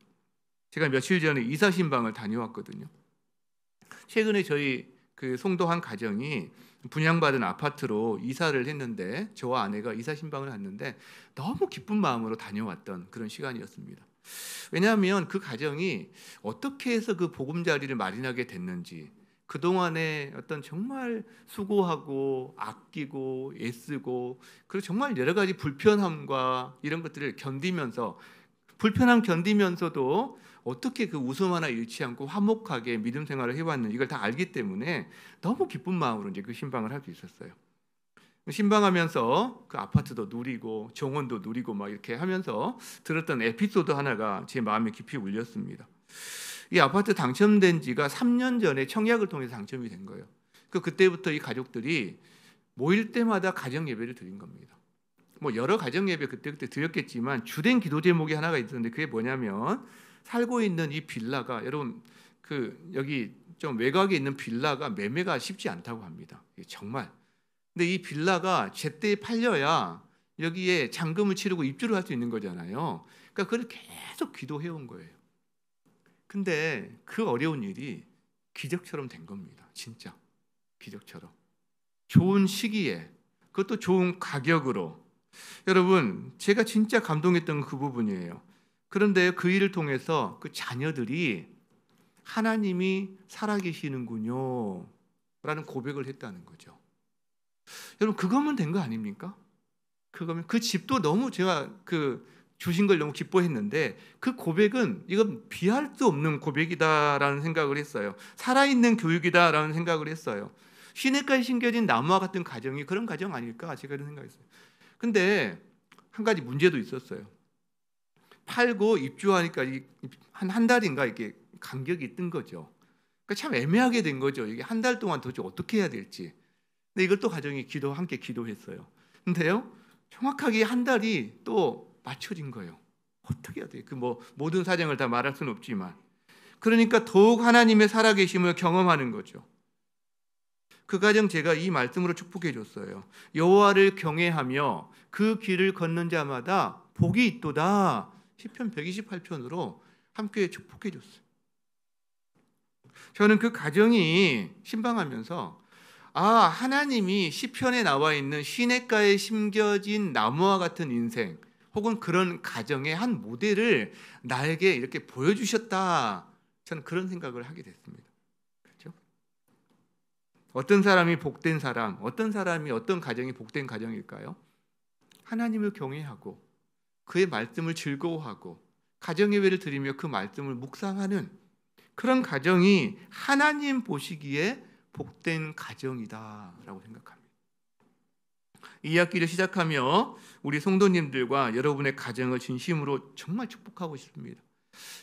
제가 며칠 전에 이사 신방을 다녀왔거든요. 최근에 저희 그 성도 한 가정이 분양받은 아파트로 이사를 했는데 저와 아내가 이사 신방을 했는데 너무 기쁜 마음으로 다녀왔던 그런 시간이었습니다. 왜냐하면 그 가정이 어떻게 해서 그 보금자리를 마련하게 됐는지 그동안에 어떤 정말 수고하고 아끼고 애쓰고 그리고 정말 여러 가지 불편함과 이런 것들을 견디면서 불편함 견디면서도 어떻게 그 웃음 하나 잃지 않고 화목하게 믿음 생활을 해왔는지 이걸 다 알기 때문에 너무 기쁜 마음으로 이제 그 신방을 할 수 있었어요. 신방하면서 그 아파트도 누리고 정원도 누리고 막 이렇게 하면서 들었던 에피소드 하나가 제 마음에 깊이 울렸습니다. 이 아파트 당첨된 지가 3년 전에 청약을 통해서 당첨이 된 거예요. 그때부터 이 가족들이 모일 때마다 가정 예배를 드린 겁니다. 뭐 여러 가정 예배 그때 드렸겠지만 주된 기도 제목이 하나가 있었는데 그게 뭐냐면 살고 있는 이 빌라가 여러분 그 여기 좀 외곽에 있는 빌라가 매매가 쉽지 않다고 합니다. 정말. 근데 이 빌라가 제때 팔려야 여기에 잔금을 치르고 입주를 할 수 있는 거잖아요. 그러니까 그걸 계속 기도해 온 거예요. 근데 그 어려운 일이 기적처럼 된 겁니다. 진짜 기적처럼. 좋은 시기에 그것도 좋은 가격으로. 여러분 제가 진짜 감동했던 그 부분이에요. 그런데 그 일을 통해서 그 자녀들이 하나님이 살아계시는군요 라는 고백을 했다는 거죠. 여러분 그거면 된 거 아닙니까? 그거면 그 집도 너무 제가 그 주신 걸 너무 기뻐했는데 그 고백은 이건 비할 수 없는 고백이다라는 생각을 했어요. 살아있는 교육이다라는 생각을 했어요. 시냇가에 심겨진 나무와 같은 가정이 그런 가정 아닐까 제가 이런 생각했어요. 근데 한 가지 문제도 있었어요. 팔고 입주하니까 한 달인가 이렇게 간격이 뜬 거죠. 그러니까 참 애매하게 된 거죠. 이게 한 달 동안 도대체 어떻게 해야 될지. 근데 이것도 가정이 함께 기도했어요. 근데요, 정확하게 한 달이 또 맞춰진 거예요. 어떻게 해야 돼? 그 뭐 모든 사정을 다 말할 수는 없지만, 그러니까 더욱 하나님의 살아계심을 경험하는 거죠. 그 가정 제가 이 말씀으로 축복해 줬어요. 여호와를 경외하며 그 길을 걷는 자마다 복이 있도다. 시편 128편으로 함께 축복해 줬어요. 저는 그 가정이 신방하면서 하나님이 시편에 나와 있는 시냇가에 심겨진 나무와 같은 인생 혹은 그런 가정의 한 모델을 나에게 이렇게 보여주셨다. 저는 그런 생각을 하게 됐습니다. 그렇죠? 어떤 사람이 복된 사람, 어떤 가정이 복된 가정일까요? 하나님을 경외하고 그의 말씀을 즐거워하고 가정예배를 드리며 그 말씀을 묵상하는 그런 가정이 하나님 보시기에 복된 가정이다라고 생각합니다. 이 학기를 시작하며 우리 성도님들과 여러분의 가정을 진심으로 정말 축복하고 싶습니다.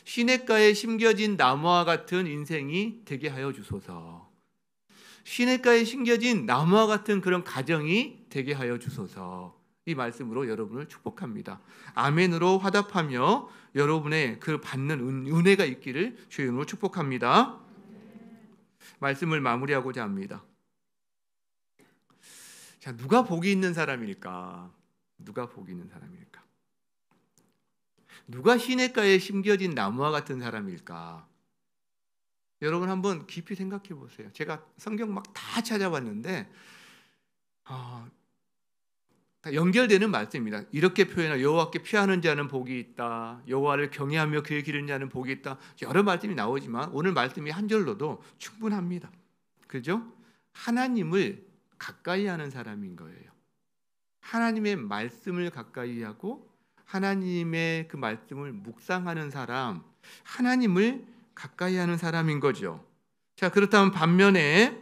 시냇가에 심겨진 나무와 같은 인생이 되게 하여 주소서. 시냇가에 심겨진 나무와 같은 그런 가정이 되게 하여 주소서. 이 말씀으로 여러분을 축복합니다. 아멘으로 화답하며 여러분의 그 받는 은혜가 있기를 주의 이름으로 축복합니다. 말씀을 마무리하고자 합니다. 자, 누가 복이 있는 사람일까? 누가 복이 있는 사람일까? 누가 시냇가에 심겨진 나무와 같은 사람일까? 여러분 한번 깊이 생각해 보세요. 제가 성경 막 다 찾아봤는데 다 연결되는 말씀입니다. 이렇게 표현하 여호와께 피하는 자는 복이 있다. 여호와를 경외하며 그의 기르는 자는 복이 있다. 여러 말씀이 나오지만 오늘 말씀이 한 절로도 충분합니다. 그죠? 하나님을 가까이 하는 사람인 거예요. 하나님의 말씀을 가까이 하고 하나님의 그 말씀을 묵상하는 사람, 하나님을 가까이 하는 사람인 거죠. 자, 그렇다면 반면에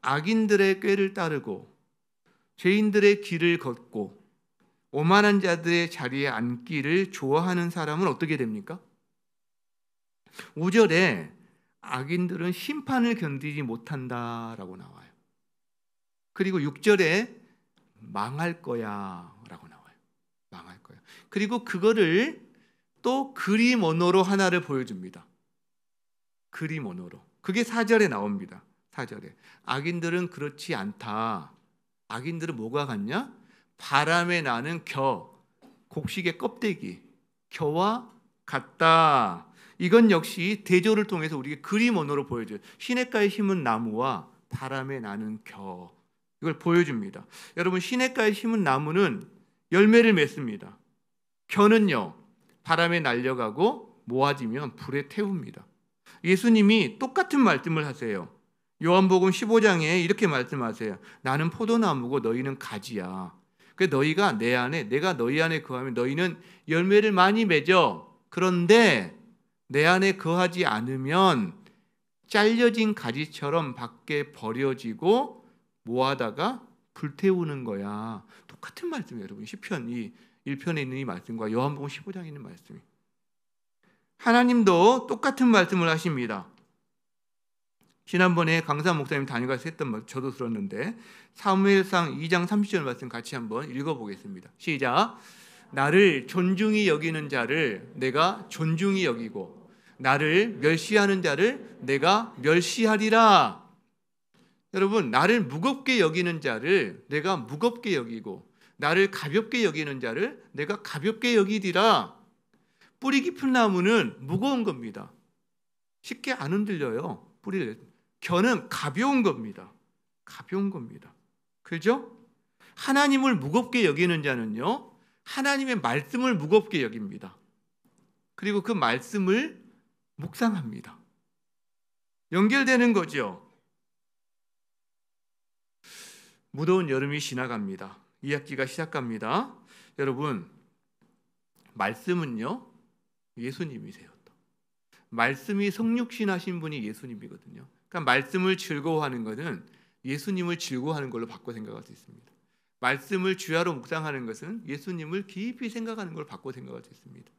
악인들의 꾀를 따르고 죄인들의 길을 걷고 오만한 자들의 자리에 앉기를 좋아하는 사람은 어떻게 됩니까? 5절에 악인들은 심판을 견디지 못한다라고 나와요. 그리고 6절에 망할 거야 라고 나와요. 망할 거야. 그리고 그거를 또 그림 언어로 하나를 보여줍니다. 그림 언어로. 그게 4절에 나옵니다. 4절에 악인들은 그렇지 않다. 악인들은 뭐가 같냐? 바람에 나는 겨, 곡식의 껍데기, 겨와 같다. 이건 역시 대조를 통해서 우리에게 그림 언어로 보여줘요. 시냇가에 심은 나무와 바람에 나는 겨, 이걸 보여줍니다. 여러분, 시냇가에 심은 나무는 열매를 맺습니다. 겨는요, 바람에 날려가고 모아지면 불에 태웁니다. 예수님이 똑같은 말씀을 하세요. 요한복음 15장에 이렇게 말씀하세요. 나는 포도나무고 너희는 가지야. 그 너희가 내 안에, 내가 너희 안에 거하면 너희는 열매를 많이 맺어. 그런데 내 안에 거하지 않으면 잘려진 가지처럼 밖에 버려지고 모아다가 불태우는 거야. 똑같은 말씀이에요, 여러분. 시편 이 1편에 있는 이 말씀과 요한복음 15장에 있는 말씀이. 하나님도 똑같은 말씀을 하십니다. 지난번에 강사 목사님 다녀가서 했던 말 저도 들었는데 사무엘상 2장 30절 말씀 같이 한번 읽어보겠습니다. 시작. 나를 존중히 여기는 자를 내가 존중히 여기고 나를 멸시하는 자를 내가 멸시하리라. 여러분, 나를 무겁게 여기는 자를 내가 무겁게 여기고 나를 가볍게 여기는 자를 내가 가볍게 여기리라. 뿌리 깊은 나무는 무거운 겁니다. 쉽게 안 흔들려요. 뿌리를. 겨는 가벼운 겁니다. 가벼운 겁니다. 그죠? 하나님을 무겁게 여기는 자는요, 하나님의 말씀을 무겁게 여깁니다. 그리고 그 말씀을 묵상합니다. 연결되는 거죠. 무더운 여름이 지나갑니다. 2학기가 시작합니다. 여러분, 말씀은요, 예수님이세요. 또. 말씀이 성육신 하신 분이 예수님이거든요. 그러니까 말씀을 즐거워하는 것은 예수님을 즐거워하는 걸로 바꿔 생각할 수 있습니다. 말씀을 주야로 묵상하는 것은 예수님을 깊이 생각하는 걸 바꿔 생각할 수 있습니다.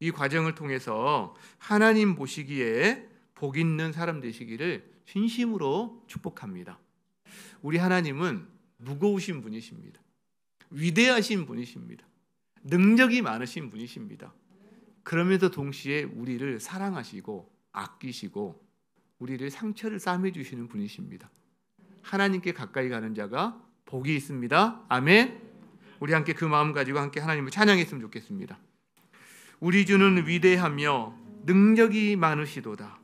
이 과정을 통해서 하나님 보시기에 복 있는 사람 되시기를 진심으로 축복합니다. 우리 하나님은 무거우신 분이십니다. 위대하신 분이십니다. 능력이 많으신 분이십니다. 그러면서 동시에 우리를 사랑하시고 아끼시고 우리를 상처를 싸매주시는 분이십니다. 하나님께 가까이 가는 자가 복이 있습니다. 아멘. 우리 함께 그 마음 가지고 함께 하나님을 찬양했으면 좋겠습니다. 우리 주는 위대하며 능력이 많으시도다.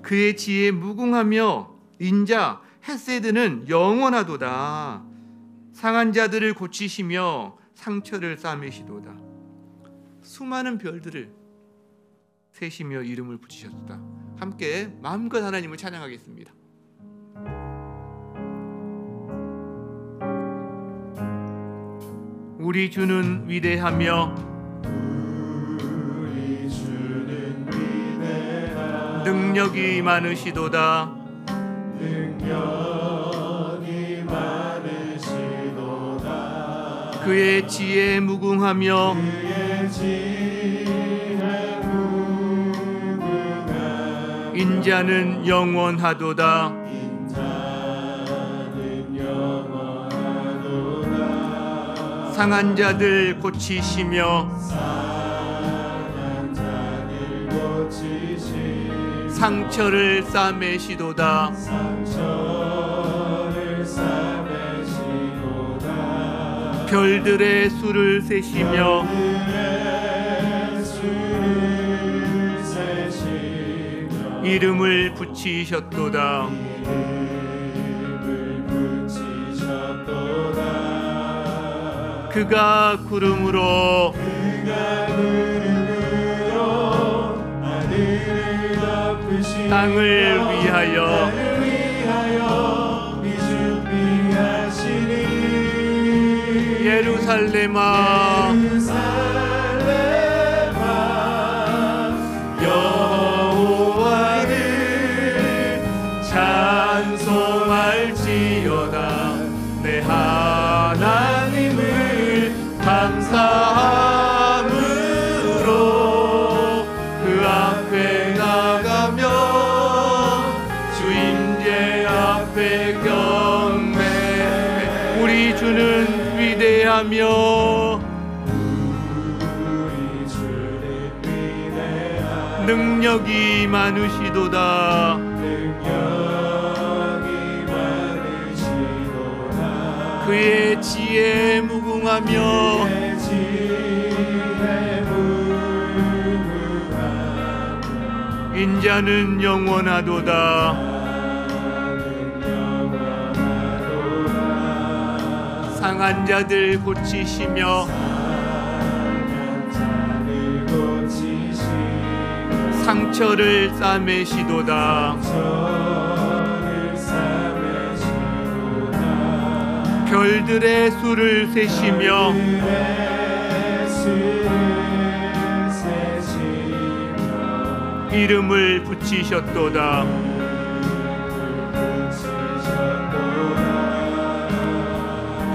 그의 지혜에 무궁하며 인자 헤세드는 영원하도다. 상한 자들을 고치시며 상처를 싸매시도다. 수많은 별들을 세시며 이름을 붙이셨다. 함께 마음껏 하나님을 찬양하겠습니다. 우리 주는 위대하며 능력이 많으시도다. 능력이 많으시도다. 그의 지혜에 무궁하며 인자는 영원하도다. 상한 자들 고치시며 상처를 싸매시도다. 별들의 수를 세시며 이름을 붙이셨도다. 그가 구름으로 땅을 위하여 예루살렘아 여호와를 찬송할지어다. 내 하나님을 감사함으로 그 앞에 나가며 주임제 앞에 경배해. 우리 주는 위대하며 능력이 많으시도다. 그의 지혜에 무궁하며 인자는 영원하도다. 상한 자들 고치시며 상처를 싸매시도다. 별들의 수를 세시며 이름을 붙이셨도다.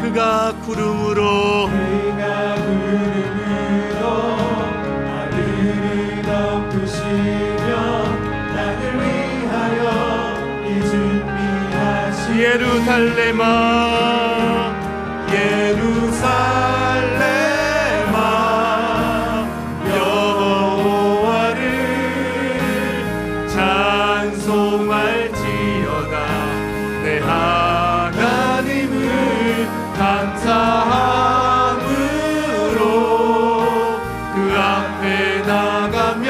그가 구름으로 하늘을 덮으시며 땅을 위하여 이 준비하신 예루살렘아 예루살렘아 여호와를 찬송할지어다. 내 하나님을 감사함으로 그 앞에 나가며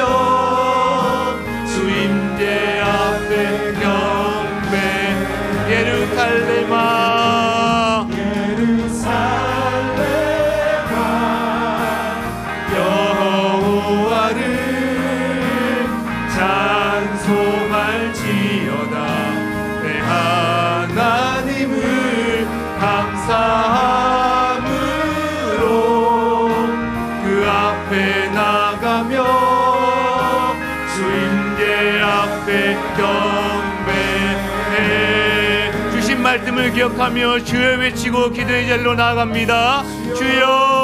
주임제 앞에 경배. 예루살렘아 예루살렘아 여호와를 찬송할지어다. 내 하나님을 감사함으로 그 앞에 나가며 주임제 앞에 경배해. 주신 말씀을 기억하며 주여 외치고 기도의 자리로 나아갑니다. 주여